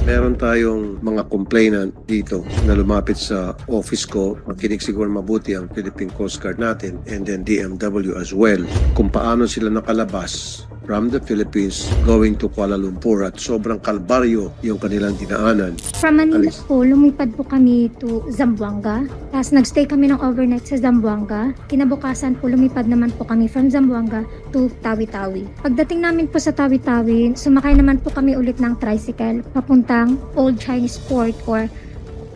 Meron tayong mga complainant dito na lumapit sa office ko. Makinig siguro mabuti ang Philippine Coast Guard natin and then DMW as well. Kung paano sila nakalabas from the Philippines going to Kuala Lumpur at sobrang kalbaryo yung kanilang dinaanan. From Manila Alis. po, lumipad po kami to Zamboanga. Tapos nagstay kami ng overnight sa Zamboanga. Kinabukasan po, lumipad naman po kami from Zamboanga to Tawi-Tawi. Pagdating namin po sa Tawi-Tawi, sumakay naman po kami ulit ng tricycle papuntang Old Chinese Port or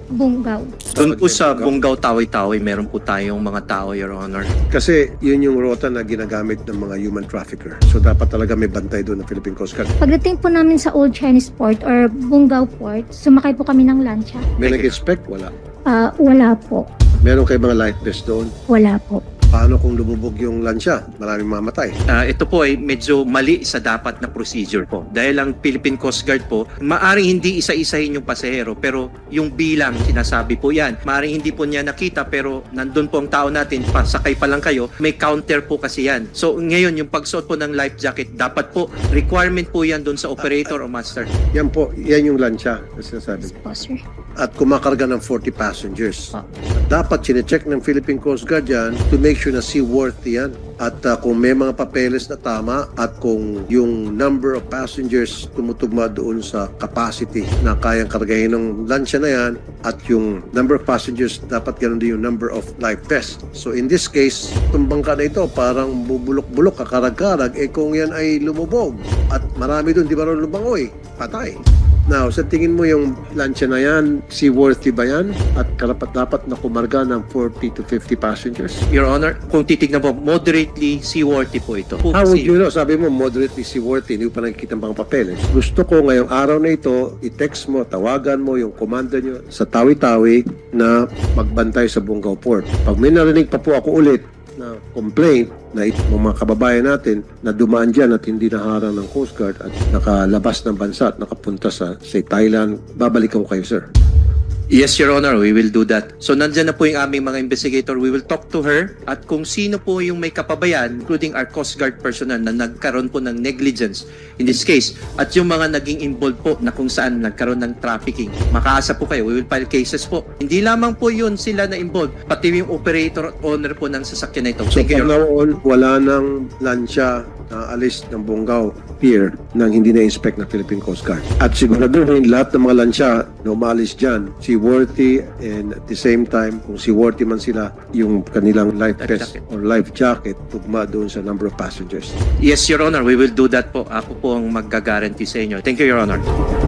Bungaw. Doon po sa Bungaw, Tawi-Tawi, meron po tayong mga tao, Your Honor. Kasi yun yung rota na ginagamit ng mga human trafficker. So dapat talaga may bantay doon ng Philippine Coast Guard. Pagdating po namin sa Old Chinese Port or Bungaw Port, sumakay po kami ng lancha. May nag-expect? Wala. Wala po. Meron kayo mga life vest doon? Wala po. Paano kung lumubog yung lansya? Maraming mamatay. Ito po ay medyo mali sa dapat na procedure po. Dahil ang Philippine Coast Guard po, maaring hindi isa-isahin yung pasahero, pero yung bilang, sinasabi po yan. Maaring hindi po niya nakita, pero nandun po ang tao natin, pasakay pa lang kayo, may counter po kasi yan. So ngayon, yung pagsuot po ng life jacket, dapat po, requirement po yan dun sa operator o master. Yan po, yan yung lansya na sinasabi. Po, sir. At kumakarga ng 40 passengers. Po. Dapat sinecheck ng Philippine Coast Guard yan to make sure na seaworthy yan. At kung may mga papeles na tama at kung yung number of passengers tumutugma doon sa capacity na kayang kargahin ng lansya na yan at yung number of passengers dapat ganun din yung number of life vests. So in this case, itong bangka na ito parang bubulok-bulok, kakarag-karag. Kung yan ay lumubog at marami doon, di ba rin lumangoy? Patay. Now, sa tingin mo yung lansya na yan, seaworthy ba yan? At karapat-dapat na kumarga ng 40 to 50 passengers? Your Honor, kung titignan po, moderately seaworthy po ito. How would you know? Sabi mo, moderately seaworthy, hindi mo pa nakikita ang mga papeles. Gusto ko ngayong araw na ito, i-text mo, tawagan mo yung commander nyo sa Tawi-Tawi na magbantay sa Bungaw Port. Pag may narinig pa po ako ulit na complaint na mga kababayan natin na dumaan dyan at hindi naharang ng Coast Guard at nakalabas ng bansa at nakapunta sa say Thailand, babalikan ko kayo, sir. Yes, Your Honor, we will do that. So nandyan na po yung aming mga investigator. We will talk to her at kung sino po yung may kapabayan, including our Coast Guard personnel na nagkaroon po ng negligence in this case at yung mga naging involved po na kung saan nagkaroon ng trafficking. Makaasa po kayo. We will file cases po. Hindi lamang po yun sila na involved, pati yung operator at owner po ng sasakyan na ito. So Thank you, from Your Honor. now on, wala nang lansya na alis ng Bungaw Pier nang hindi na-inspect ng Philippine Coast Guard. At siguraduhin lahat ng mga lansya na umalis dyan, seaworthy and at the same time, kung seaworthy man sila, yung kanilang life Life vest jacket. or life jacket tugma doon sa number of passengers. Yes, Your Honor, we will do that po. Ako po ang magga-guarantee sa inyo. Thank you, Your Honor.